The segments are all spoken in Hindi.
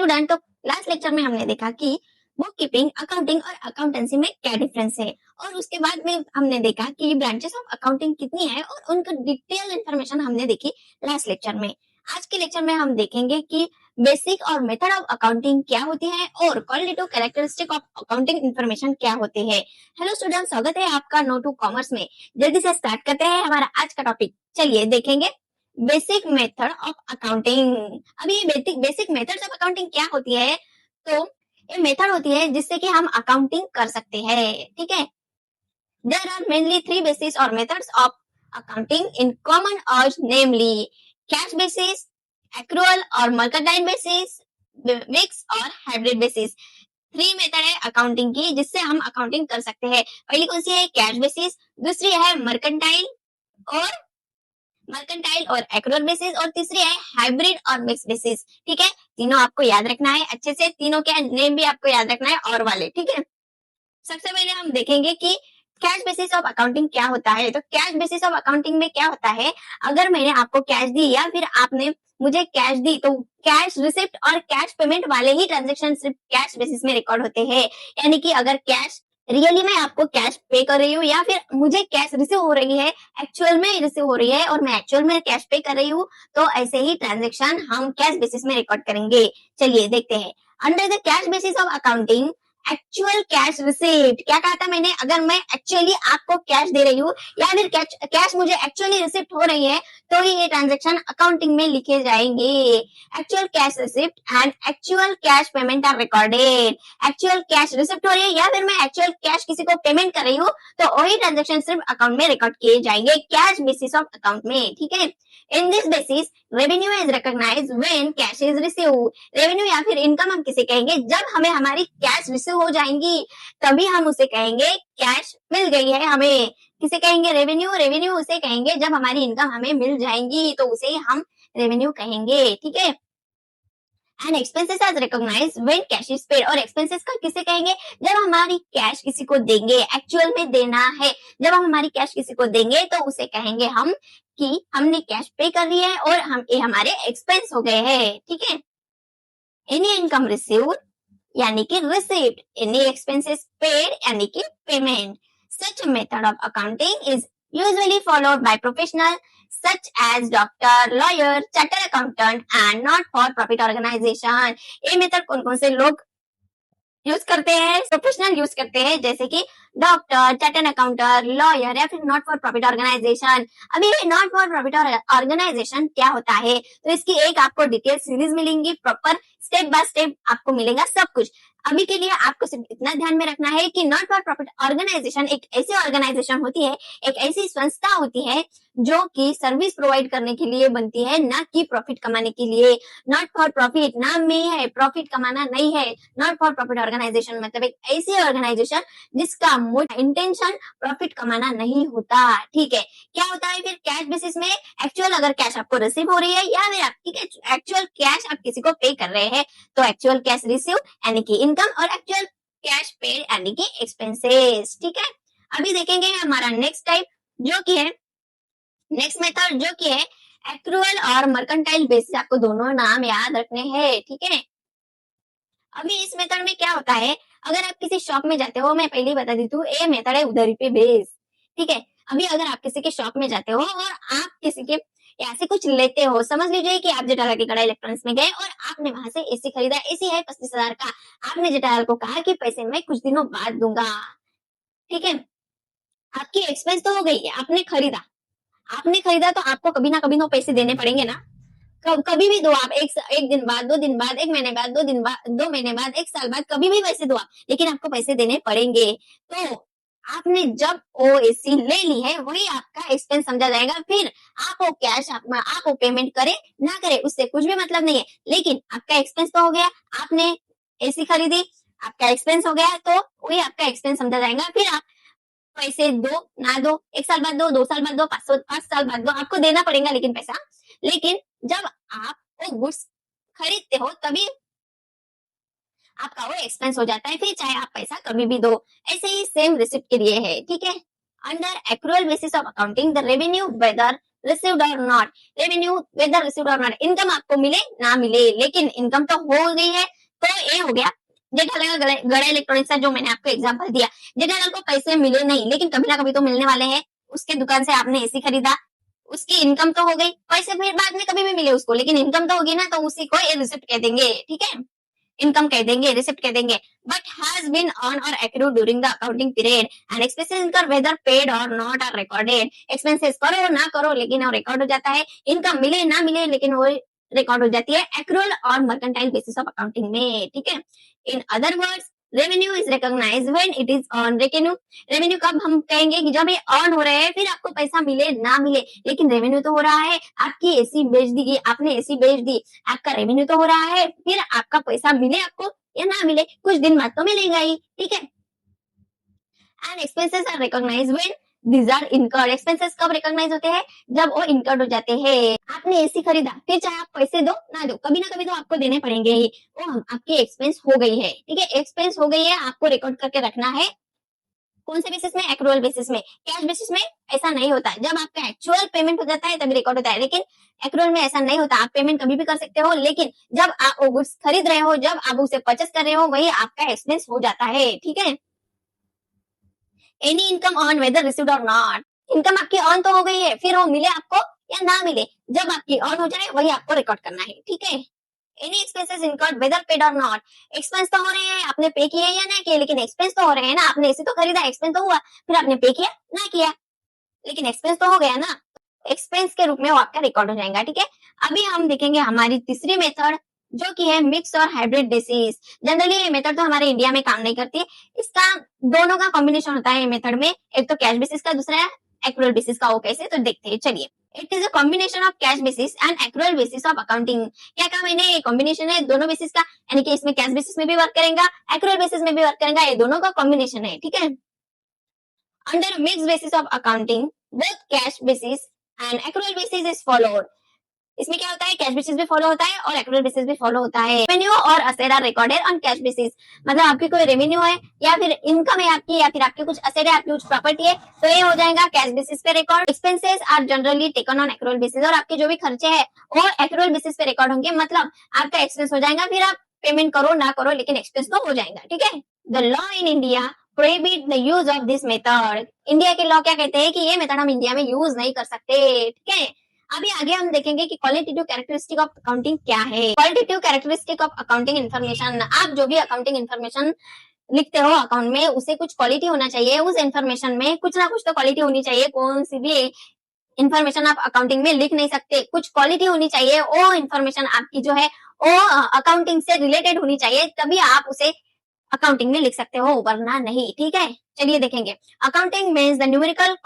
स्टूडेंट, तो लास्ट लेक्चर में हमने देखा कि बुक कीपिंग, अकाउंटिंग और अकाउंटेंसी में क्या डिफरेंस है, और उसके बाद में हमने देखा कि ब्रांचेस ऑफ अकाउंटिंग कितनी है और उनका डिटेल इंफॉर्मेशन हमने देखी लास्ट लेक्चर में। आज के लेक्चर में हम देखेंगे कि बेसिक और मेथड ऑफ अकाउंटिंग क्या होती है और qualitative characteristic of accounting information क्या होती है। हेलो स्टूडेंट, स्वागत है आपका नो टू कॉमर्स में। जल्दी से स्टार्ट करते हैं हमारा आज का टॉपिक। चलिए देखेंगे बेसिक मेथड ऑफ अकाउंटिंग। अभी ये बेसिक मेथड्स ऑफ अकाउंटिंग क्या होती है, तो ये मेथड होती है जिससे कि हम अकाउंटिंग कर सकते हैं। ठीक है, there are mainly three basis और methods of accounting in common अर्ज, नेमली कैश बेसिस, एक्रूअल और मर्केंटाइल बेसिस, मिक्स और हाइब्रिड बेसिस। थ्री मेथड है अकाउंटिंग की जिससे हम अकाउंटिंग कर सकते हैं। पहली कौन सी है? कैश बेसिस, दूसरी है मर्केंटाइल और एक्रूअल बेसिस, और तीसरी है हाइब्रिड और मिक्स बेसिस। ठीक है, तीनों आपको याद रखना है अच्छे से, तीनों के नेम भी आपको याद रखना है और वाले। ठीक है, सबसे पहले हम देखेंगे कि कैश बेसिस ऑफ अकाउंटिंग क्या होता है। तो कैश बेसिस ऑफ अकाउंटिंग में क्या होता है, अगर मैंने आपको कैश दी या फिर आपने मुझे कैश दी तो कैश रिसिप्ट और कैश पेमेंट वाले ही ट्रांजेक्शन सिर्फ कैश बेसिस में रिकॉर्ड होते हैं। यानी कि अगर कैश रियली मैं आपको कैश पे कर रही हूँ या फिर मुझे कैश रिसीव हो रही है, एक्चुअल में रिसीव हो रही है और मैं एक्चुअल में कैश पे कर रही हूँ, तो ऐसे ही ट्रांजेक्शन हम कैश बेसिस में रिकॉर्ड करेंगे। चलिए देखते हैं। Under the cash basis of accounting, actual cash receipt, क्या कहा था मैंने, अगर मैं एक्चुअली आपको कैश दे रही हूँ या फिर कैश मुझे एक्चुअली रिसिप्ट हो रही है तो ही ये ट्रांजैक्शन अकाउंटिंग में लिखे जाएंगे। Actual cash receipt and actual cash payment are recorded. Actual cash receipt हो रही है या फिर मैं एक्चुअल कैश किसी को पेमेंट कर रही हूँ तो वही ट्रांजैक्शन सिर्फ अकाउंट में रिकॉर्ड किए जाएंगे कैश बेसिस ऑफ अकाउंट में। ठीक है, in this basis revenue is recognised when cash is received. Revenue या फिर इनकम हम किसे कहेंगे, जब हमें हमारी कैश रिसीव हो जाएंगी तभी हम उसे कहेंगे कैश मिल गई है हमें। किसे कहेंगे? रेवेन्यू। रेवेन्यू उसे कहेंगे जब हमारी इनकम हमें मिल जाएंगी तो उसे हम रेवेन्यू कहेंगे। ठीक है, and expenses are recognised when cash is paid. और एक्सपेंसेस का किसे कहेंगे? जब हमारी कैश किसी को देंगे, एक्चुअल में देना है, जब हम हमारी कैश किसी को देंगे तो उसे कहेंगे हम कि हमने कैश पे कर ली है और हम ये हमारे एक्सपेंस हो गए हैं। ठीक है, एनी इनकम रिसीव्ड यानी कि रिसीव्ड, एनी एक्सपेंसेस पेड यानी कि payment. Such method of accounting is usually followed by professional such as doctor, lawyer, chartered accountant and not for profit organization। ये मेथड कौन कौन से लोग यूज करते हैं? प्रोफेशनल यूज करते हैं, जैसे कि डॉक्टर, चार्टर्ड अकाउंटेंट, लॉयर या फिर नॉट फॉर प्रॉफिट ऑर्गेनाइजेशन। अभी नॉट फॉर प्रॉफिट ऑर्गेनाइजेशन क्या होता है, तो इसकी एक आपको डिटेल सीरीज मिलेंगी, प्रॉपर स्टेप बाय स्टेप आपको मिलेगा सब कुछ। अभी के लिए आपको सिर्फ इतना ध्यान में रखना है कि नॉट फॉर प्रॉफिट ऑर्गेनाइजेशन एक ऐसी ऑर्गेनाइजेशन होती है, एक ऐसी संस्था होती है जो कि सर्विस प्रोवाइड करने के लिए बनती है, ना कि प्रॉफिट कमाने के लिए। नॉट फॉर प्रॉफिट नाम में ही है, प्रॉफिट कमाना नहीं है। नॉट फॉर प्रॉफिट ऑर्गेनाइजेशन मतलब एक ऐसी ऑर्गेनाइजेशन जिसका इंटेंशन प्रॉफिट कमाना नहीं होता। ठीक है, क्या होता है फिर कैश बेसिस में? एक्चुअल अगर कैश आपको रिसीव हो रही है या फिर आपकी एक्चुअल कैश आप किसी को पे कर रहे हैं तो एक्चुअल कैश रिसीव यानी कि इनकम और एक्चुअल कैश पेड यानी कि एक्सपेंसेस। ठीक है, अभी देखेंगे हमारा नेक्स्ट टाइप जो कि है नेक्स्ट मेथड जो कि है एक्रूअल और मर्केंटाइल बेसिस। आपको दोनों नाम याद रखने हैं। ठीक है, अभी इस मेथड में क्या होता है, अगर आप किसी शॉप में जाते हो, मैं पहले ही बता देती हूँ, ये मेथड है उधारी पे बेस। ठीक है, अभी अगर आप किसी के शॉप में जाते हो और आप किसी के ऐसे कुछ लेते हो, समझ लीजिए कि आप जेठालाल की कड़ा इलेक्ट्रॉनिक्स में गए और आपने वहां से एसी खरीदा, एसी है 35,000 का। आपने जेठालाल को कहा कि पैसे मैं कुछ दिनों बाद दूंगा। ठीक है, आपकी एक्सपेंस तो हो गई, आपने खरीदा तो आपको कभी ना कभी तो पैसे देने पड़ेंगे ना। कभी भी दो आप, एक दिन बाद, 2 दिन बाद, 1 महीने बाद, 2 दिन बाद, 2 महीने बाद, 1 साल बाद, कभी भी पैसे दो आप, लेकिन आपको पैसे देने पड़ेंगे। तो आपने जब ओएसी ले ली है वही आपका एक्सपेंस समझा जाएगा। फिर आप वो कैश आप वो पेमेंट करे ना करे उससे कुछ भी मतलब नहीं है, लेकिन आपका एक्सपेंस तो हो गया। आपने एसी खरीदी, आपका एक्सपेंस हो गया, तो वही आपका एक्सपेंस समझा जाएगा। फिर आप पैसे दो ना दो, 1 साल बाद दो, 2 साल बाद दो, 5 साल बाद दो, आपको देना पड़ेगा लेकिन पैसा। लेकिन जब आप वो गुड्स खरीदते हो तभी आपका वो एक्सपेंस हो जाता है, फिर चाहे आप पैसा कभी भी दो। ऐसे ही सेम रिसिप्ट के लिए है। ठीक है, under accrual basis of accounting the revenue whether received or not, revenue whether received or not, income आपको मिले ना मिले, लेकिन इनकम तो हो गई है तो ये हो गया जेठालाल गड़ा इलेक्ट्रॉनिक्स का जो मैंने आपको एग्जांपल दिया। जेठालाल को पैसे मिले नहीं, लेकिन कभी ना कभी तो मिलने वाले हैं। उसके दुकान से आपने एसी खरीदा, उसकी इनकम तो हो गई, पैसे फिर बाद में कभी भी मिले उसको, लेकिन इनकम तो होगी ना, तो उसी को ये रिसिप्ट कह देंगे, ठीक है, इनकम कह देंगे, रिसिप्ट कह देंगे। बट हैज बीन ऑन or accrued during the accounting period and expenses income whether paid or not are recorded. Expenses करो ना करो लेकिन वो रिकॉर्ड हो जाता है, इनकम मिले ना मिले लेकिन वो रिकॉर्ड हो जाती है एक्रूअल और मर्केंटाइल बेसिस ऑफ अकाउंटिंग में, ठीक है। In other words revenue is recognised when it is ऑन। रेवेन्यू कब हम कहेंगे कि जब ये अर्न हो रहे हैं, फिर आपको पैसा मिले ना मिले, लेकिन रेवेन्यू तो हो रहा है, आपकी एसी बेच दी, आपने एसी बेच दी, आपका रेवेन्यू तो हो रहा है, फिर आपका पैसा मिले आपको या ना मिले, कुछ दिन बाद तो मिलेगा ही, ठीक है। And expenses are recognised when these are incurred. Expenses कब रिकॉग्नाइज होते हैं? जब वो इनकर्ड हो जाते हैं। आपने एसी खरीदा, फिर चाहे आप पैसे दो ना दो, कभी ना कभी तो आपको देने पड़ेंगे ही, वो आपकी एक्सपेंस हो गई है, ठीक है, एक्सपेंस हो गई है, आपको रिकॉर्ड करके रखना है। कौन से बेसिस में? एक्रूअल बेसिस में। कैश बेसिस में ऐसा नहीं होता, जब आपका एक्चुअल पेमेंट हो जाता है तभी रिकॉर्ड होता है, लेकिन एक्रूअल में ऐसा नहीं होता। आप पेमेंट कभी भी कर सकते हो, लेकिन जब आप वो गुड्स खरीद रहे हो, जब आप उसे परचेस कर रहे हो, वही आपका एक्सपेंस हो जाता है, ठीक है। Any income on whether received or not. Income आपकी ऑन तो हो गई है, फिर वो मिले आपको या ना मिले, जब आपकी ऑन हो जाए वही आपको रिकॉर्ड करना है, ठीक है। Any expenses incurred whether paid or not. Expense तो हो रहे हैं, आपने पे किया या ना किया, लेकिन एक्सपेंस तो हो रहे हैं ना, आपने इसे तो खरीदा, एक्सपेंस तो हुआ, फिर आपने पे किया ना किया, लेकिन एक्सपेंस तो हो गया ना, एक्सपेंस के रूप में वो आपका रिकॉर्ड हो जाएगा, ठीक है। अभी हम देखेंगे हमारी तीसरी मेथड, जो कि है मिक्स और हाइब्रिड बेसिस। जनरली ये मेथड तो हमारे इंडिया में काम नहीं करती, इसका दोनों का कॉम्बिनेशन होता है मेथड में, एक तो कैश बेसिस का, दूसरा है एक्रूअल बेसिस का। वो कैसे, तो देखते हैं, चलिए। It is a combination of cash basis and accrual basis of accounting. क्या कहा मैंने? ये कॉम्बिनेशन है दोनों बेसिस का, यानी कि इसमें कैश बेसिस में भी वर्क करेगा, एक्रूअल बेसिस में भी वर्क करेगा, ये दोनों का कॉम्बिनेशन है, ठीक है। Under a mixed basis of accounting, both cash basis and accrual basis is followed. इसमें क्या होता है? कैश बेसिस भी फॉलो होता है और एक्रूअल बेसिस भी फॉलो होता है। रेवेन्यू और asset are recorded on cash basis. मतलब आपकी कोई रेवेन्यू है या फिर इनकम है आपकी, या फिर आपके कुछ असेट है, आपकी कुछ प्रॉपर्टी है, तो ये हो जाएगा कैश बेसिस पे record. Expenses are generally taken on accrual basis, और आपके जो भी खर्चे हैं वो एक्रूअल बेसिस पे रिकॉर्ड होंगे, मतलब आपका एक्सपेंस हो जाएगा, फिर आप पेमेंट करो ना करो लेकिन एक्सपेंस तो हो जाएगा, ठीक है। The law in India prohibit the use of this method. India के लॉ क्या कहते हैं कि ये मेथड हम इंडिया में यूज नहीं कर सकते, ठीक है। अभी आगे हम देखेंगे कि क्वालिटेटिव कैरेक्टरिस्टिक ऑफ अकाउंटिंग क्या है। Qualitative characteristic of accounting information, आप जो भी अकाउंटिंग इन्फॉर्मेशन लिखते हो अकाउंट में, उसे कुछ क्वालिटी होना चाहिए, उस इन्फॉर्मेशन में कुछ ना कुछ तो क्वालिटी होनी चाहिए। कौन सी भी इन्फॉर्मेशन आप अकाउंटिंग में लिख नहीं सकते, कुछ क्वालिटी होनी चाहिए, वो इन्फॉर्मेशन आपकी जो है वो अकाउंटिंग से रिलेटेड होनी चाहिए, तभी आप उसे अकाउंटिंग में लिख सकते हो, वरना नहीं, ठीक है। चलिए देखेंगे। Accounting means the numerical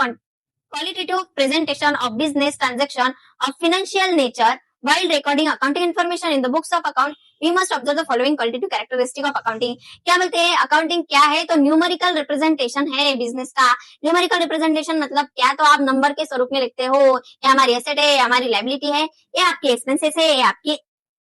qualitative presentation of business transaction of financial nature. While recording accounting information in the books of account, we must observe the following qualitative characteristic of accounting. क्या बोलते हैं? अकाउंटिंग क्या है? तो न्यूमेरिकल रिप्रेजेंटेशन है बिजनेस का। न्यूमेरिकल रिप्रेजेंटेशन मतलब क्या? तो आप नंबर के स्वरूप में लिखते हो, ये हमारी एसेट है, हमारी लायबिलिटी है, ये आपकी एक्सपेंसेस है, ये आपकी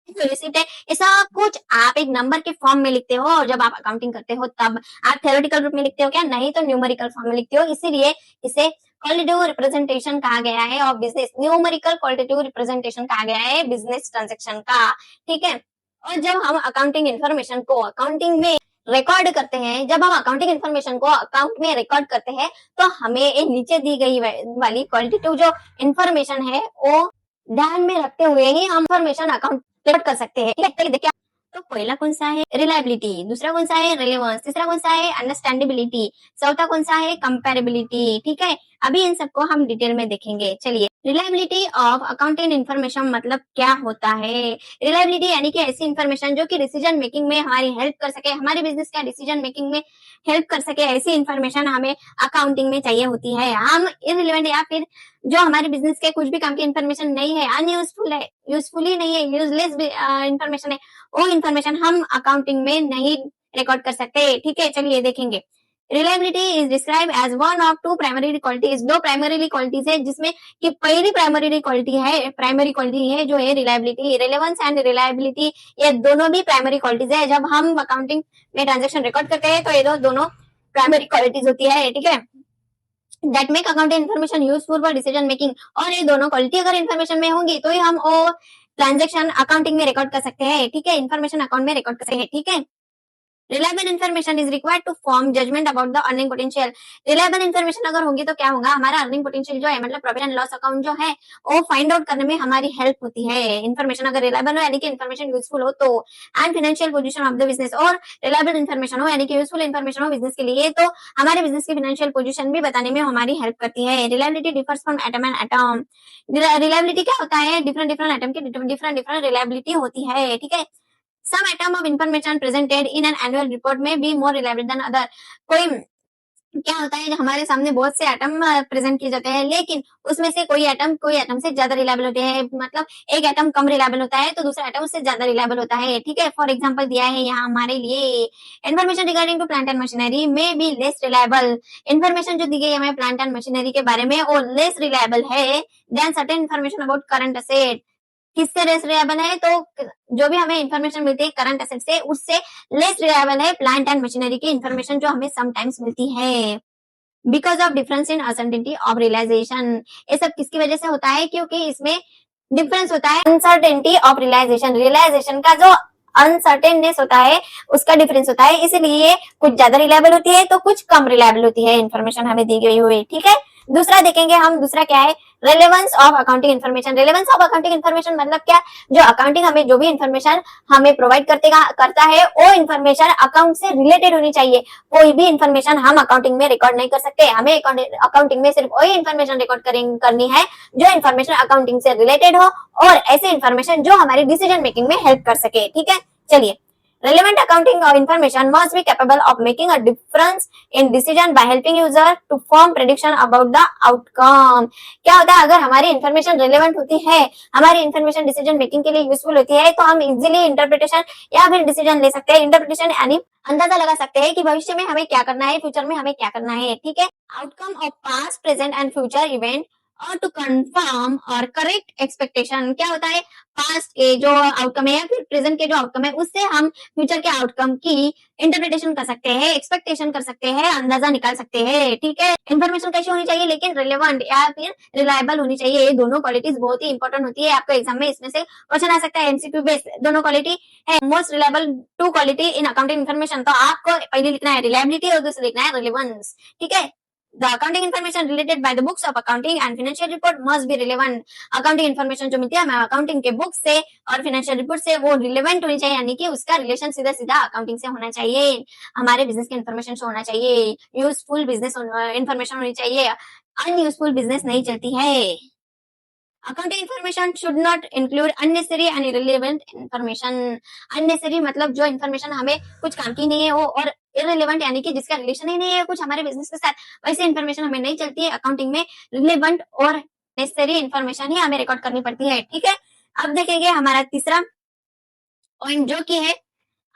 रिसिप्ट है, ये सब कुछ आप एक नंबर के फॉर्म में लिखते हो। और जब आप अकाउंटिंग करते हो तब आप थ्योरेटिकल रूप में लिखते हो क्या? नहीं, तो न्यूमेरिकल फॉर्म में लिखते हो, इसीलिए इसे क्वालिटेटिव रिप्रेजेंटेशन कहा गया है और बिजनेस न्यूमेरिकल क्वालिटेटिव रिप्रेजेंटेशन कहा गया है बिजनेस ट्रांजैक्शन का, ठीक है। और जब हम अकाउंटिंग इन्फॉर्मेशन को अकाउंटिंग में रिकॉर्ड करते हैं, जब हम अकाउंटिंग इन्फॉर्मेशन को अकाउंट में रिकॉर्ड करते हैं, तो हमें एक नीचे दी गई वाली क्वालिटेटिव जो इन्फॉर्मेशन है वो ध्यान में रखते हुए ही हम इन्फॉर्मेशन अकाउंट रिकॉर्ड कर सकते हैं, ठीक है। देखिए, तो पहला कौन सा है? रिलायबिलिटी, दूसरा कौन सा है? रिलेवेंस, तीसरा कौन सा है? अंडरस्टैंडेबिलिटी, चौथा कौन सा है? कंपैरेबिलिटी, ठीक है। अभी इन सबको हम डिटेल में देखेंगे, चलिए। रिलायबिलिटी ऑफ अकाउंटिंग इन्फॉर्मेशन मतलब क्या होता है? रिलायबिलिटी यानी कि ऐसी इन्फॉर्मेशन जो कि डिसीजन मेकिंग में हमारी हेल्प कर सके, हमारे बिजनेस का डिसीजन मेकिंग में हेल्प कर सके, ऐसी इन्फॉर्मेशन हमें अकाउंटिंग में चाहिए होती है। हम इररिलेवेंट या फिर जो हमारे बिजनेस के कुछ भी काम की इन्फॉर्मेशन नहीं है, अनयूजफुल है, यूजफुल ही नहीं है, यूजलेस इन्फॉर्मेशन है, वो इन्फॉर्मेशन हम अकाउंटिंग में नहीं रिकॉर्ड कर सकते, ठीक है। चलिए देखेंगे। Reliability is describe as one of two primary qualities. दो प्राइमरी क्वालिटीज है, जिसमें कि पहली प्राइमरी क्वालिटी है जो है रिलायबिलिटी। रिलेवेंस एंड रिलायबिलिटी ये दोनों भी प्राइमरी क्वालिटीज है। जब हम अकाउंटिंग में ट्रांजेक्शन रिकॉर्ड करते हैं तो ये दोनों प्राइमरी क्वालिटीज होती है, ठीक है, that make accounting information useful for decision making. और ये दोनों क्वालिटी अगर इन्फॉर्मेशन में होंगी तो ही हम ट्रांजेक्शन अकाउंटिंग में रिकॉर्ड कर सकते हैं, ठीक है, इन्फॉर्मेशन अकाउंट में रिकॉर्ड कर सकते हैं, ठीक है। Reliable information is required to form judgement about the earning potential. Reliable information अगर होगी तो क्या होगा, हमारा अर्निंग पोटेंशियल जो है मतलब प्रॉफिट एंड लॉस अकाउंट जो है वो फाइंड आउट करने में हमारी हेल्प होती है। इन्फॉर्मेशन अगर रिलायबल हो यानी कि इन्फॉर्मेशन यूजफुल हो तो, and financial position of the business, और रिलायबल इन्फॉर्मेशन हो यानी कि यूजफुल इन्फॉर्मेशन हो बिजनेस के लिए तो हमारे बिजनेस की फाइनेंशियल पोजीशन भी बताने में हमारी हेल्प करती है। Reliability differs from atom and atom. Reliability क्या होता है, डिफरेंट डिफरेंट एटम की डिफरेंट डिफरेंट रिलायबिलिटी होती है, ठीक है। Some atom of information presented in an annual report may be more reliable than other। कोई क्या होता है, हमारे सामने बहुत से एटम प्रेजेंट किए जाते हैं लेकिन उसमें से कोई एटम से ज्यादा रिलायबल होते हैं, मतलब एक एटम कम रिलायबल होता है तो दूसरा एटम उससे ज्यादा रिलायबल होता है, ठीक है। फॉर एग्जांपल दिया है यहाँ हमारे लिए, information regarding to plant and machinery में बी लेस रिलायबल। इन्फॉर्मेशन जो दी गई है हमें प्लांट एंड मशीनरी के बारे में वो लेस रिलायबल है than certain information about current asset. किससे लेस रिलायबल है, तो जो भी हमें इन्फॉर्मेशन मिलती है करंट असेट से उससे लेस रिलायबल है प्लांट एंड मशीनरी की इन्फॉर्मेशन जो हमें समटाइम्स मिलती है। Because of difference in uncertainty of realisation. ये सब किसकी वजह से होता है, क्योंकि इसमें डिफरेंस होता है अनसर्टेनिटी ऑफ रियलाइजेशन, रियलाइजेशन का जो अनसर्टेननेस होता है उसका डिफरेंस होता है, इसलिए कुछ ज्यादा रिलायबल होती है तो कुछ कम रिलायबल होती है इन्फॉर्मेशन हमें दी गई हुई, ठीक है। दूसरा देखेंगे हम, दूसरा क्या है, relevance of accounting information. Relevance of accounting information मतलब क्या, जो अकाउंटिंग हमें जो भी इन्फॉर्मेशन हमें प्रोवाइड करता है वो इन्फॉर्मेशन अकाउंट से रिलेटेड होनी चाहिए। कोई भी इन्फॉर्मेशन हम अकाउंटिंग में रिकॉर्ड नहीं कर सकते, हमें अकाउंटिंग में सिर्फ वही इन्फॉर्मेशन रिकॉर्ड करनी है जो इन्फॉर्मेशन अकाउंटिंग से रिलेटेड हो और ऐसे इन्फॉर्मेशन जो हमारी डिसीजन मेकिंग में हेल्प कर सके, ठीक है। चलिए, relevant accounting or information must be capable of making a difference in decision by helping user to form prediction about the outcome। क्या होता है, अगर हमारी इन्फॉर्मेशन रिलेवेंट होती है, हमारी इन्फॉर्मेशन डिसीजन मेकिंग के लिए यूजफुल होती है तो हम इजीली इंटरप्रिटेशन या फिर डिसीजन ले सकते हैं। इंटरप्रिटेशन यानी अंदाजा लगा सकते हैं कि भविष्य में हमें क्या करना है, फ्यूचर में हमें क्या करना है, ठीक है। Outcome of past present and future event और टू कंफर्म और करेक्ट एक्सपेक्टेशन। क्या होता है, पास्ट के जो आउटकम है या फिर प्रेजेंट के जो आउटकम है उससे हम फ्यूचर के आउटकम की इंटरप्रिटेशन कर सकते हैं, एक्सपेक्टेशन कर सकते हैं, अंदाजा निकाल सकते हैं, ठीक है। इन्फॉर्मेशन कैसी होनी चाहिए, लेकिन रिलेवेंट या फिर रिलायबल होनी चाहिए। ये दोनों क्वालिटीज बहुत ही इंपॉर्टेंट होती है, आपको एग्जाम में इसमें से क्वेश्चन आ सकता है एमसीक्यू बेस्ड। दोनों क्वालिटी है most reliable two quality in accounting information, तो आपको पहले लिखना है रिलायबिलिटी और दूसरा लिखना है रिलेवेंस, ठीक है। The accounting information related by the books of accounting and financial report must be relevant। Accounting information जो मिलती है हमें अकाउंटिंग के बुक से और फाइनेंशियल रिपोर्ट से वो रिलेवेंट होनी चाहिए, यानी कि उसका रिलेशन सीधा सीधा अकाउंटिंग से होना चाहिए, हमारे बिजनेस के इन्फॉर्मेशन से होना चाहिए, यूजफुल बिजनेस इन्फॉर्मेशन होनी चाहिए, अनयूजफुल बिजनेस नहीं चलती है। Accounting information should not include unnecessary and irrelevant information. Unnecessary मतलब जो इन्फॉर्मेशन हमें कुछ काम की नहीं है वो, और इररिलेवेंट यानी कि जिसका रिलेशन ही नहीं है कुछ हमारे बिजनेस के साथ, वैसे इन्फॉर्मेशन हमें नहीं चलती है अकाउंटिंग में। रिलेवेंट और नेसेसरी इन्फॉर्मेशन ही हमें रिकॉर्ड करनी पड़ती है, ठीक है। अब देखेंगे हमारा तीसरा पॉइंट जो कि है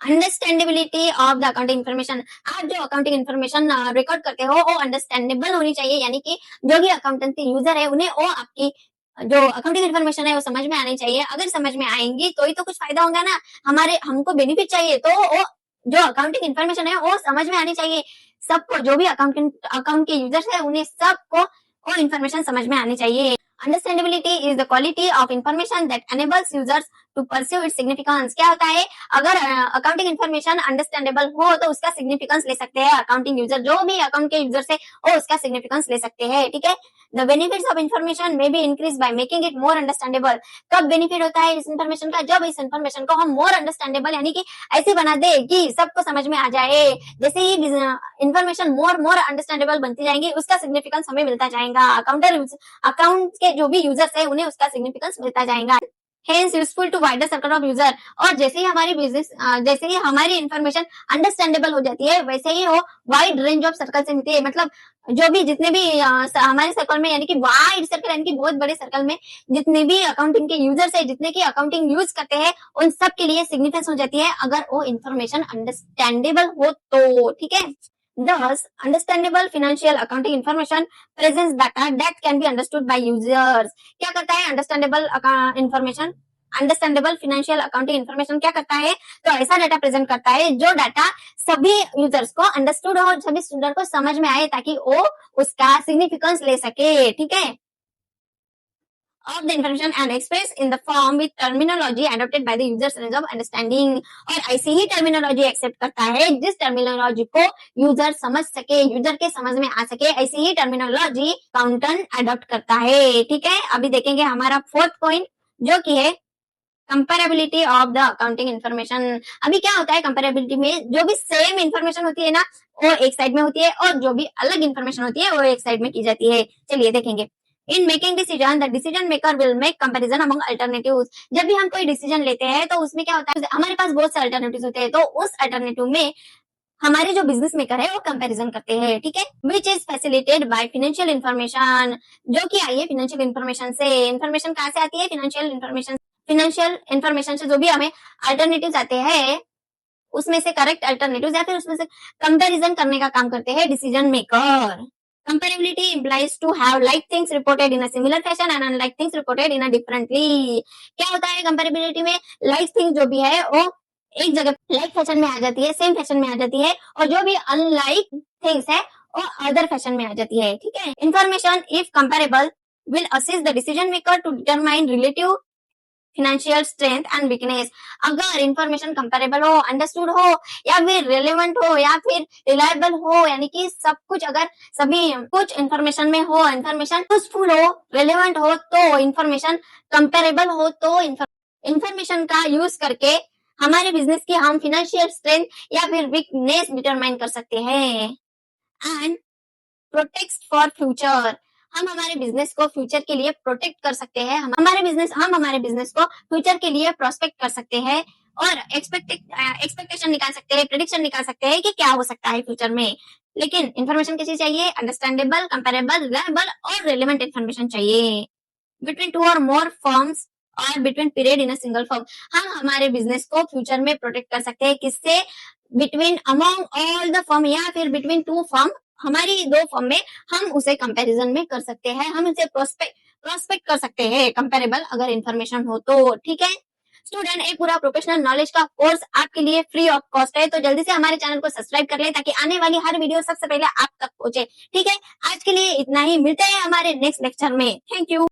understandability of the accounting information. आप जो अकाउंटिंग इन्फॉर्मेशन रिकॉर्ड करते हो वो अंडरस्टैंडेबल होनी चाहिए, यानी कि जो भी अकाउंटेंसी यूजर है उन्हें वो आपकी जो अकाउंटिंग इन्फॉर्मेशन है वो समझ में आनी चाहिए। अगर समझ में आएंगी तो ही तो कुछ फायदा होगा ना, हमारे हमको बेनिफिट चाहिए तो वो जो अकाउंटिंग इन्फॉर्मेशन है वो समझ में आनी चाहिए। सबको जो भी अकाउंट के यूजर्स है उन्हें सबको वो इन्फॉर्मेशन समझ में आनी चाहिए। Understandability is the quality of information that enables users to pursue its significance. क्या होता है, अगर अकाउंटिंग इन्फॉर्मेशन अंडरस्टैंडेबल हो तो उसका सिग्निफिकेंस ले सकते हैं अकाउंटिंग यूजर, जो भी अकाउंट के यूजर है वो उसका सिग्निफिकेंस ले सकते हैं, ठीक है। The benefits of information may be increase by making it more understandable. कब बेनिफिट होता है इस इन्फॉर्मेशन का, जब इस इन्फॉर्मेशन को हम मोर अंडरस्टैंडेबल यानी कि ऐसे बना दे कि सबको समझ में आ जाए। जैसे ही इन्फॉर्मेशन मोर मोर अंडरस्टैंडेबल बनती जाएंगी उसका सिग्निफिकेंस हमें मिलता जाएगा, अकाउंट के जो भी यूजर्स है उन्हें उसका सिग्निफिकेंस मिलता जाएगा। Hence useful to wider circle of user। और जैसे ही हमारी बिजनेस जैसे ही हमारी इन्फॉर्मेशन अंडरस्टैंडेबल हो जाती है वैसे ही वो वाइड रेंज ऑफ सर्कल से मिलती है, मतलब जो भी जितने भी हमारे सर्कल में यानी कि वाइड सर्कल यानी कि बहुत बड़े सर्कल में जितने भी अकाउंटिंग के यूजर्स है, जितने की अकाउंटिंग यूज करते हैं उन सब के लिए सिग्निफिकेंस हो जाती है अगर वो इन्फॉर्मेशन अंडरस्टैंडेबल हो तो, ठीक है। Thus, understandable financial accounting information presents data that can be understood by users। क्या करता है understandable information, understandable financial accounting information क्या करता है, तो ऐसा डाटा प्रेजेंट करता है जो डाटा सभी यूजर्स को अंडरस्टूड हो, सभी स्टूडेंट को समझ में आए ताकि वो उसका सिग्निफिकेंस ले सके, ठीक है। of the information and expressed in the form with terminology adopted by the user's range of understanding। और ऐसी ही टर्मिनोलॉजी एक्सेप्ट करता है जिस टर्मिनोलॉजी को यूजर समझ सके, यूजर के समझ में आ सके, ऐसी ही टर्मिनोलॉजी अकाउंटेंट अडॉप्ट करता है। ठीक है, अभी देखेंगे हमारा फोर्थ पॉइंट जो कि है comparability of the accounting information. अभी क्या होता है कंपेरेबिलिटी में, जो भी सेम इन्फॉर्मेशन होती है ना वो एक साइड में होती है और जो भी अलग इन्फॉर्मेशन होती है वो एक साइड में की जाती है। चलिए देखेंगे। In making decision the decision maker will make comparison among alternatives. जब भी हम कोई डिसीजन लेते हैं तो उसमें क्या होता है, हमारे पास बहुत से अल्टरनेटिव्स होते हैं, तो उस अल्टरनेटिव में हमारे जो बिजनेस मेकर है वो कंपैरिजन करते हैं। ठीक है, which is facilitated by financial information, जो कि आई है फाइनेंशियल इन्फॉर्मेशन से। इन्फॉर्मेशन कहाँ से आती है? Financial information. फाइनेंशियल इन्फॉर्मेशन से जो भी हमें अल्टरनेटिव्स आते हैं उसमें से करेक्ट अल्टरनेटिव्स या फिर उसमें से कंपैरिजन करने का काम करते हैं decision maker. Comparability implies to have like things reported in a similar fashion and unlike things reported in a differently। क्या होता है कंपेरेबिलिटी में? like things जो भी है वो एक जगह like फैशन में आ जाती है, सेम फैशन में आ जाती है, और जो भी unlike things है वो अदर फैशन में आ जाती है। ठीक है, information if comparable will assist the decision maker to determine relative financial strength and weakness. अगर इंफॉर्मेशन कंपेरेबल हो, अंडरस्टूड हो, या फिर रिलेवेंट हो, या फिर रिलायबल हो, यानी कि सब कुछ अगर सभी कुछ इंफॉर्मेशन में हो, इंफॉर्मेशन यूजफुल हो, रिलेवेंट हो, तो इंफॉर्मेशन कंपेरेबल हो, तो इंफॉर्मेशन का यूज करके हमारे बिजनेस की हम फिनेंशियल स्ट्रेंथ या फिर वीकनेस डिटरमाइन कर सकते हैं। एंड प्रोटेक्ट फॉर फ्यूचर, हम हमारे बिजनेस को फ्यूचर के लिए प्रोटेक्ट कर सकते हैं। हम हमारे बिजनेस को फ्यूचर के लिए प्रोस्पेक्ट कर सकते हैं और एक्सपेक्टेशन निकाल सकते हैं, प्रेडिक्शन निकाल सकते हैं कि क्या हो सकता है फ्यूचर में। लेकिन इंफॉर्मेशन कैसी चाहिए? अंडरस्टैंडेबल, कंपेरेबल, रिलायबल और रेलेवेंट इंफॉर्मेशन चाहिए। बिटवीन टू और मोर फर्म्स और between period in a single firm, हम हमारे बिजनेस को फ्यूचर में प्रोटेक्ट कर सकते हैं। किससे? Between among all the firm, या फिर बिटवीन टू फर्म, हमारी दो फर्म में हम उसे कंपैरिजन में कर सकते हैं, हम इसे प्रोस्पेक्ट कर सकते हैं कंपेरेबल अगर इंफॉर्मेशन हो तो। ठीक है स्टूडेंट, एक पूरा प्रोफेशनल नॉलेज का कोर्स आपके लिए फ्री ऑफ कॉस्ट है, तो जल्दी से हमारे चैनल को सब्सक्राइब कर ले ताकि आने वाली हर वीडियो सबसे पहले आप तक पहुंचे। ठीक है, आज के लिए इतना ही, मिलते हैं हमारे नेक्स्ट लेक्चर में। Thank you.